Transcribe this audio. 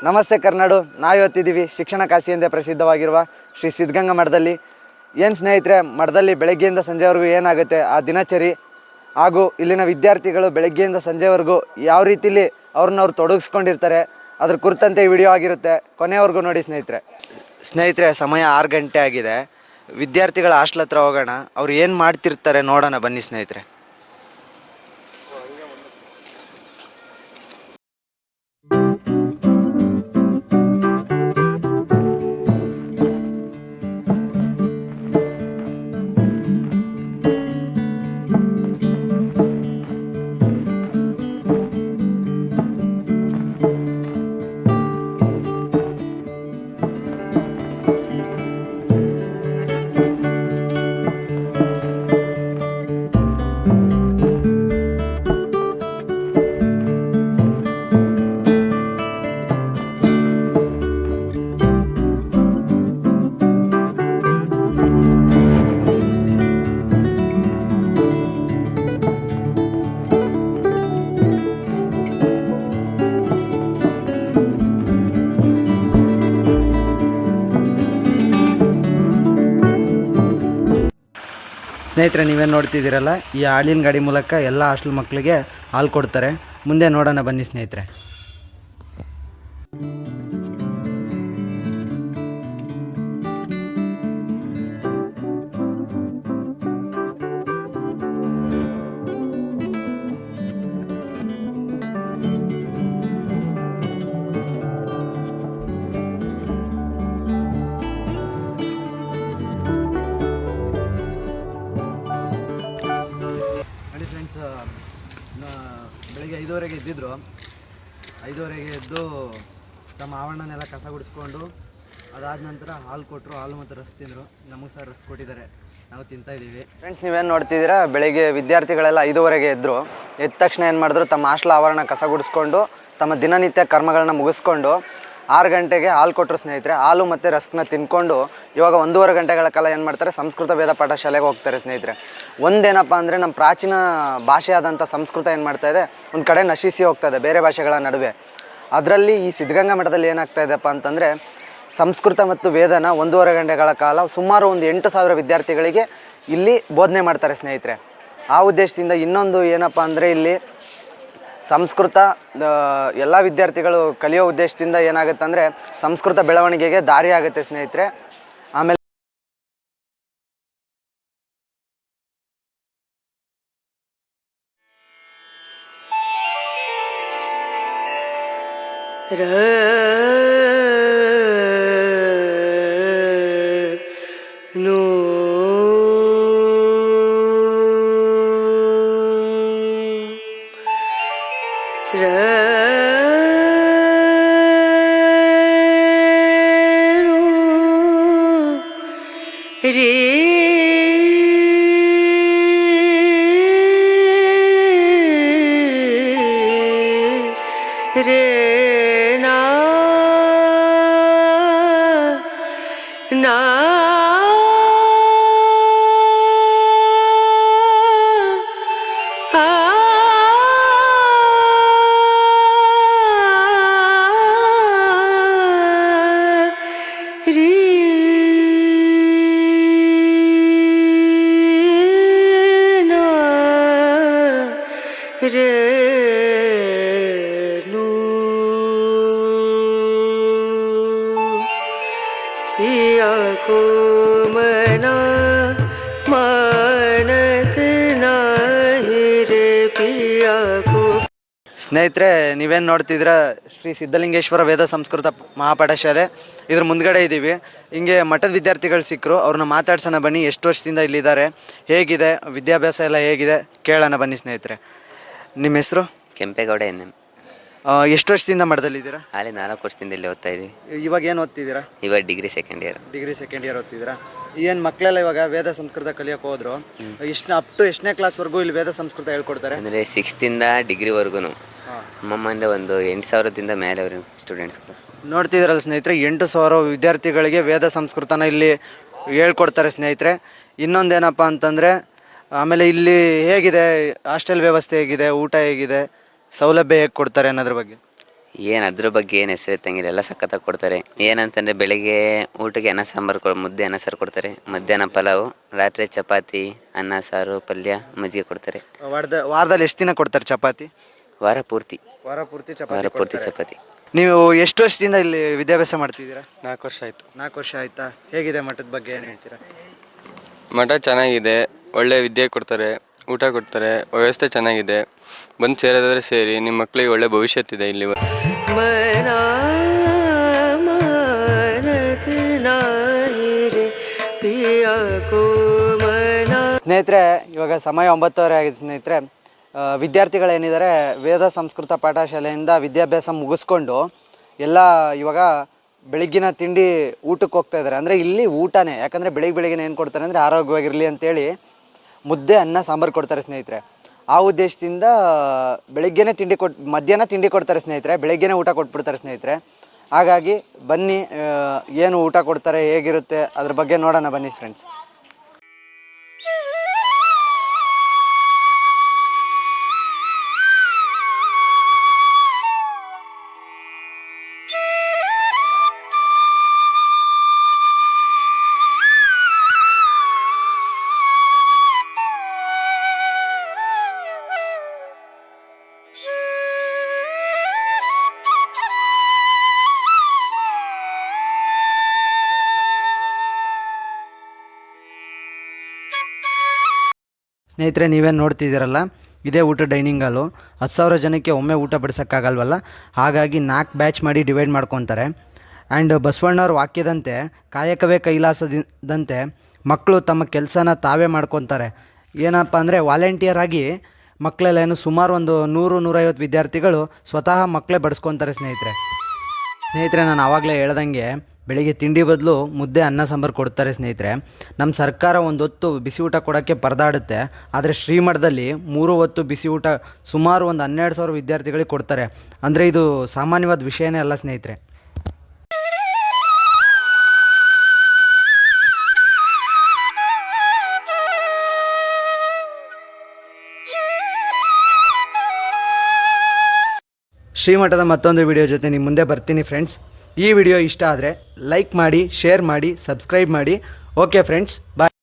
ನಮಸ್ತೆ ಕರ್ನಾಡು. ನಾವಿವತ್ತಿದ್ದೀವಿ ಶಿಕ್ಷಣ ಕಾಶಿ ಎಂದೇ ಪ್ರಸಿದ್ಧವಾಗಿರುವ ಶ್ರೀ ಸಿದ್ಧಗಂಗಾ ಮಠದಲ್ಲಿ. ಏನು ಸ್ನೇಹಿತರೆ, ಮಠದಲ್ಲಿ ಬೆಳಗ್ಗೆಯಿಂದ ಸಂಜೆವರೆಗೂ ಏನಾಗುತ್ತೆ ಆ ದಿನಚರಿ ಹಾಗೂ ಇಲ್ಲಿನ ವಿದ್ಯಾರ್ಥಿಗಳು ಬೆಳಗ್ಗೆಯಿಂದ ಸಂಜೆವರೆಗೂ ಯಾವ ರೀತಿಲಿ ಅವ್ರನ್ನವ್ರು ತೊಡಗಿಸ್ಕೊಂಡಿರ್ತಾರೆ ಅದ್ರ ಕುರಿತಂತೆ ವಿಡಿಯೋ ಆಗಿರುತ್ತೆ. ಕೊನೆವರೆಗೂ ನೋಡಿ ಸ್ನೇಹಿತರೆ. ಸಮಯ 6 ಗಂಟೆ ಆಗಿದೆ. ವಿದ್ಯಾರ್ಥಿಗಳ ಹಾಸ್ಟೆಲ್ ಹತ್ರ ಹೋಗೋಣ, ಅವ್ರು ಏನು ಮಾಡ್ತಿರ್ತಾರೆ ನೋಡೋಣ ಬನ್ನಿ ಸ್ನೇಹಿತರೆ. ಸ್ನೇಹಿತರೆ, ನೀವೇನು ನೋಡ್ತಿದ್ದೀರಲ್ಲ, ಈ ಹಾಲಿನ ಗಾಡಿ ಮೂಲಕ ಎಲ್ಲ ಹಾಸ್ಟೆಲ್ ಮಕ್ಕಳಿಗೆ ಹಾಲು ಕೊಡ್ತಾರೆ. ಮುಂದೆ ನೋಡೋಣ ಬನ್ನಿ ಸ್ನೇಹಿತರೆ. ಬೆಳಗ್ಗೆ 5:30ಗೆ ಎದ್ದಿದ್ರು. 5:30ಗೆ ಎದ್ದು ತಮ್ಮ ಆವರಣನೆಲ್ಲ ಕಸ ಗುಡಿಸ್ಕೊಂಡು ಅದಾದ ನಂತರ ಹಾಲು ಕೊಟ್ಟರು. ಹಾಲು ಮತ್ತು ರಸ್ ತಿಂದರು. ನಮಗೆ ಸಹ ರಸ್ ಕೊಟ್ಟಿದ್ದಾರೆ, ನಾವು ತಿಂತಾಯಿದ್ದೀವಿ. ಫ್ರೆಂಡ್ಸ್, ನೀವೇನು ನೋಡ್ತಿದ್ದೀರಾ, ಬೆಳಗ್ಗೆ ವಿದ್ಯಾರ್ಥಿಗಳೆಲ್ಲ 5:30ಗೆ ಎದ್ದರು. ಎದ್ದ ತಕ್ಷಣ ಏನು ಮಾಡಿದ್ರು, ತಮ್ಮ ಹಾಸ್ಟೆಲ್ ಆವರಣ ಕಸ ಗುಡಿಸ್ಕೊಂಡು ತಮ್ಮ ದಿನನಿತ್ಯ ಕರ್ಮಗಳನ್ನ ಮುಗಿಸ್ಕೊಂಡು 6 ಗಂಟೆಗೆ ಹಾಲು ಕೊಟ್ಟರು ಸ್ನೇಹಿತರೆ. ಹಾಲು ಮತ್ತು ರಸ್ಕನ್ನ ತಿನ್ಕೊಂಡು ಇವಾಗ 1.5 ಗಂಟೆಗಳ ಕಾಲ ಏನು ಮಾಡ್ತಾರೆ, ಸಂಸ್ಕೃತ ವೇದ ಪಾಠ ಶಾಲೆಗೆ ಹೋಗ್ತಾರೆ ಸ್ನೇಹಿತರೆ. ಒಂದೇನಪ್ಪ ಅಂದರೆ, ನಮ್ಮ ಪ್ರಾಚೀನ ಭಾಷೆ ಆದಂಥ ಸಂಸ್ಕೃತ ಏನು ಮಾಡ್ತಾಯಿದೆ, ಒಂದು ಕಡೆ ನಶಿಸಿ ಹೋಗ್ತಾಯಿದೆ ಬೇರೆ ಭಾಷೆಗಳ ನಡುವೆ. ಅದರಲ್ಲಿ ಈ ಸಿದ್ಧಗಂಗಾ ಮಠದಲ್ಲಿ ಏನಾಗ್ತಾ ಇದೆಯಪ್ಪ ಅಂತಂದರೆ, ಸಂಸ್ಕೃತ ಮತ್ತು ವೇದನ 1.5 ಗಂಟೆಗಳ ಕಾಲ ಸುಮಾರು ಒಂದು 8,000 ವಿದ್ಯಾರ್ಥಿಗಳಿಗೆ ಇಲ್ಲಿ ಬೋಧನೆ ಮಾಡ್ತಾರೆ ಸ್ನೇಹಿತರೆ. ಆ ಉದ್ದೇಶದಿಂದ ಇನ್ನೊಂದು ಏನಪ್ಪ ಅಂದರೆ, ಇಲ್ಲಿ ಸಂಸ್ಕೃತ ಎಲ್ಲ ವಿದ್ಯಾರ್ಥಿಗಳು ಕಲಿಯೋ ಉದ್ದೇಶದಿಂದ ಏನಾಗುತ್ತೆ ಅಂದರೆ, ಸಂಸ್ಕೃತ ಬೆಳವಣಿಗೆಗೆ ದಾರಿ ಆಗುತ್ತೆ ಸ್ನೇಹಿತರೆ. ಆಮೇಲೆ ಸ್ನೇಹಿತರೆ, ನೀವೇನು ನೋಡ್ತಿದ್ದೀರಾ, ಶ್ರೀ ಸಿದ್ಧಲಿಂಗೇಶ್ವರ ವೇದ ಸಂಸ್ಕೃತ ಮಹಾಪಾಠ ಶಾಲೆ, ಇದ್ರ ಮುಂದ್ಗಡೆ ಇದ್ದೀವಿ. ಹಿಂಗೆ ಮಠದ ವಿದ್ಯಾರ್ಥಿಗಳು ಸಿಕ್ಕರು, ಅವ್ರನ್ನ ಮಾತಾಡ್ಸೋಣ ಬನ್ನಿ. ಎಷ್ಟು ವರ್ಷದಿಂದ ಇಲ್ಲಿದ್ದಾರೆ, ಹೇಗಿದೆ ವಿದ್ಯಾಭ್ಯಾಸ ಎಲ್ಲ ಹೇಗಿದೆ ಕೇಳೋಣ ಬನ್ನಿ ಸ್ನೇಹಿತರೆ. ನಿಮ್ಮ ಹೆಸರು? ಕೆಂಪೇಗೌಡ ಎನ್. ಎಷ್ಟು ವರ್ಷದಿಂದ ಮಠದಲ್ಲಿದ್ದೀರಾ? ಅಲ್ಲಿ 4 ವರ್ಷದಿಂದ ಇಲ್ಲಿ ಓದ್ತಾ ಇದ್ದೀವಿ. ಇವಾಗ ಏನು ಓದ್ತಿದ್ದೀರಾ? ಇವಾಗ ಡಿಗ್ರಿ ಸೆಕೆಂಡ್ ಇಯರ್ ಓದ್ತಿದ್ದೀರಾ. ಏನು ಮಕ್ಕಳೆಲ್ಲ ಇವಾಗ ವೇದ ಸಂಸ್ಕೃತ ಕಲಿಯೋಕೆ ಹೋದ್ರು, ಅಪ್ ಟು ಎಷ್ಟನೇ ಕ್ಲಾಸ್ವರೆಗೂ ಇಲ್ಲಿ ವೇದ ಸಂಸ್ಕೃತ ಹೇಳ್ಕೊಡ್ತಾರೆ? ಅಂದರೆ 6th ಇಂದ ಡಿಗ್ರಿವರೆಗೂ ನಮ್ಮಂದ್ರೆ ಒಂದು 8,000ದಿಂದ ಮೇಲೆ ಅವರು ಸ್ಟೂಡೆಂಟ್ಸ್ಗಳು. ನೋಡ್ತಿದ್ದೀರಲ್ಲ ಸ್ನೇಹಿತರೆ, 8,000 ವಿದ್ಯಾರ್ಥಿಗಳಿಗೆ ವೇದ ಸಂಸ್ಕೃತನ ಇಲ್ಲಿ ಹೇಳ್ಕೊಡ್ತಾರೆ ಸ್ನೇಹಿತರೆ. ಇನ್ನೊಂದೇನಪ್ಪ ಅಂತಂದರೆ, ಆಮೇಲೆ ಇಲ್ಲಿ ಹೇಗಿದೆ ಹಾಸ್ಟೆಲ್ ವ್ಯವಸ್ಥೆ, ಹೇಗಿದೆ ಊಟ, ಹೇಗಿದೆ ಸೌಲಭ್ಯ ಹೇಗೆ ಕೊಡ್ತಾರೆ ಅನ್ನೋದ್ರ ಬಗ್ಗೆ? ಏನು ಅದ್ರ ಬಗ್ಗೆ ಏನು ಹೆಸರು ಎತ್ತಂಗಿಲ್ಲ, ಎಲ್ಲ ಸಖತ್ತಾಗಿ ಕೊಡ್ತಾರೆ. ಏನಂತಂದರೆ ಬೆಳಿಗ್ಗೆ ಊಟಕ್ಕೆ ಅನ್ನ ಸಾಂಬಾರು ಮುದ್ದೆ ಅನ್ನ ಸಾರು ಕೊಡ್ತಾರೆ, ಮಧ್ಯಾಹ್ನ ಪಲಾವು, ರಾತ್ರಿ ಚಪಾತಿ ಅನ್ನ ಸಾರು ಪಲ್ಯ ಮಜ್ಜಿಗೆ ಕೊಡ್ತಾರೆ. ವಾರದಲ್ಲಿ ಎಷ್ಟು ದಿನ ಕೊಡ್ತಾರೆ ಚಪಾತಿ? ವಾರ ಪೂರ್ತಿ ವಾರ ಪೂರ್ತಿ ಚಪಾತಿ. ನೀವು ಎಷ್ಟು ವರ್ಷದಿಂದ ಇಲ್ಲಿ ವಿದ್ಯಾಭ್ಯಾಸ ಮಾಡ್ತಿದ್ದೀರಾ? 4 ವರ್ಷ ಆಯಿತು. 4 ವರ್ಷ ಆಯ್ತಾ? ಹೇಗಿದೆ ಮಠದ ಬಗ್ಗೆ ಏನು ಹೇಳ್ತೀರಾ? ಮಠ ಚೆನ್ನಾಗಿದೆ, ಒಳ್ಳೆ ವಿದ್ಯೆ ಕೊಡ್ತಾರೆ, ಊಟ ಕೊಡ್ತಾರೆ, ವ್ಯವಸ್ಥೆ ಚೆನ್ನಾಗಿದೆ. ಬಂದು ಸೇರೋದಾದ್ರೆ ಸೇರಿ, ನಿಮ್ಮ ಮಕ್ಕಳಿಗೆ ಒಳ್ಳೆ ಭವಿಷ್ಯತ್ತಿದೆ ಇಲ್ಲಿ. ಸ್ನೇಹಿತರೆ, ಇವಾಗ ಸಮಯ 9:30 ಆಗಿದೆ ಸ್ನೇಹಿತರೆ. ವಿದ್ಯಾರ್ಥಿಗಳೇನಿದ್ದಾರೆ ವೇದ ಸಂಸ್ಕೃತ ಪಾಠಶಾಲೆಯಿಂದ ವಿದ್ಯಾಭ್ಯಾಸ ಮುಗಿಸ್ಕೊಂಡು ಎಲ್ಲ ಇವಾಗ ಬೆಳಗ್ಗಿನ ತಿಂಡಿ ಊಟಕ್ಕೆ ಹೋಗ್ತಾ ಇದ್ದಾರೆ. ಅಂದರೆ ಇಲ್ಲಿ ಊಟನೇ, ಯಾಕಂದರೆ ಬೆಳಿಗ್ಗೆ ಏನು ಕೊಡ್ತಾರೆ ಅಂದರೆ ಆರೋಗ್ಯವಾಗಿರಲಿ ಅಂತೇಳಿ ಮುದ್ದೆ ಅನ್ನ ಸಾಂಬಾರು ಕೊಡ್ತಾರೆ ಸ್ನೇಹಿತರೆ. ಆ ಉದ್ದೇಶದಿಂದ ಬೆಳಗ್ಗೆನೇ ಮಧ್ಯಾಹ್ನ ತಿಂಡಿ ಕೊಡ್ತಾರೆ ಸ್ನೇಹಿತರೆ, ಬೆಳಗ್ಗೆನೇ ಊಟ ಕೊಟ್ಬಿಡ್ತಾರೆ ಸ್ನೇಹಿತರೆ. ಹಾಗಾಗಿ ಬನ್ನಿ, ಏನು ಊಟ ಕೊಡ್ತಾರೆ, ಹೇಗಿರುತ್ತೆ ಅದ್ರ ಬಗ್ಗೆ ನೋಡೋಣ ಬನ್ನಿ ಫ್ರೆಂಡ್ಸ್. ಸ್ನೇಹಿತರೆ, ನೀವೇನು ನೋಡ್ತಿದ್ದೀರಲ್ಲ, ಇದೇ ಊಟ ಡೈನಿಂಗ್ ಹಾಲು. 10,000 ಜನಕ್ಕೆ ಒಮ್ಮೆ ಊಟ ಬಡಿಸೋಕ್ಕಾಗಲ್ವಲ್ಲ, ಹಾಗಾಗಿ 4 ಬ್ಯಾಚ್ ಮಾಡಿ ಡಿವೈಡ್ ಮಾಡ್ಕೊತಾರೆ. ಆ್ಯಂಡ್ ಬಸವಣ್ಣವ್ರ ವಾಕ್ಯದಂತೆ ಕಾಯಕವೇ ಕೈಲಾಸದಂತೆ ಮಕ್ಕಳು ತಮ್ಮ ಕೆಲಸನ ತಾವೇ ಮಾಡ್ಕೊತಾರೆ. ಏನಪ್ಪ ಅಂದರೆ ವಾಲಂಟಿಯರ್ ಆಗಿ ಮಕ್ಕಳೆಲ್ಲ ಸುಮಾರು ಒಂದು 100-150 ವಿದ್ಯಾರ್ಥಿಗಳು ಸ್ವತಃ ಮಕ್ಕಳೇ ಬಡಿಸ್ಕೊತಾರೆ ಸ್ನೇಹಿತರೆ, ನಾನು ಆವಾಗಲೇ ಹೇಳ್ದಂಗೆ ಬೆಳಿಗ್ಗೆ ತಿಂಡಿ ಬದಲು ಮುದ್ದೆ ಅನ್ನ ಸಾಂಬಾರು ಕೊಡ್ತಾರೆ ಸ್ನೇಹಿತರೆ. ನಮ್ಮ ಸರ್ಕಾರ ಒಂದು ಹೊತ್ತು ಬಿಸಿ ಊಟ ಕೊಡೋಕ್ಕೆ ಪರದಾಡುತ್ತೆ, ಆದರೆ ಶ್ರೀಮಠದಲ್ಲಿ 3 ಹೊತ್ತು ಬಿಸಿ ಊಟ ಸುಮಾರು ಒಂದು 12,000 ವಿದ್ಯಾರ್ಥಿಗಳಿಗೆ ಕೊಡ್ತಾರೆ. ಅಂದರೆ ಇದು ಸಾಮಾನ್ಯವಾದ ವಿಷಯನೇ ಅಲ್ಲ ಸ್ನೇಹಿತರೆ. ಶ್ರೀಮಠದ ಮತ್ತೊಂದು ವಿಡಿಯೋ ಜೊತೆ ನಿಮ್ಮ ಮುಂದೆ ಬರ್ತೀನಿ ಫ್ರೆಂಡ್ಸ್. ಈ ವಿಡಿಯೋ ಇಷ್ಟ ಆದರೆ ಲೈಕ್ ಮಾಡಿ, ಶೇರ್ ಮಾಡಿ, ಸಬ್ಸ್ಕ್ರೈಬ್ ಮಾಡಿ. ಓಕೆ ಫ್ರೆಂಡ್ಸ್, ಬಾಯ್.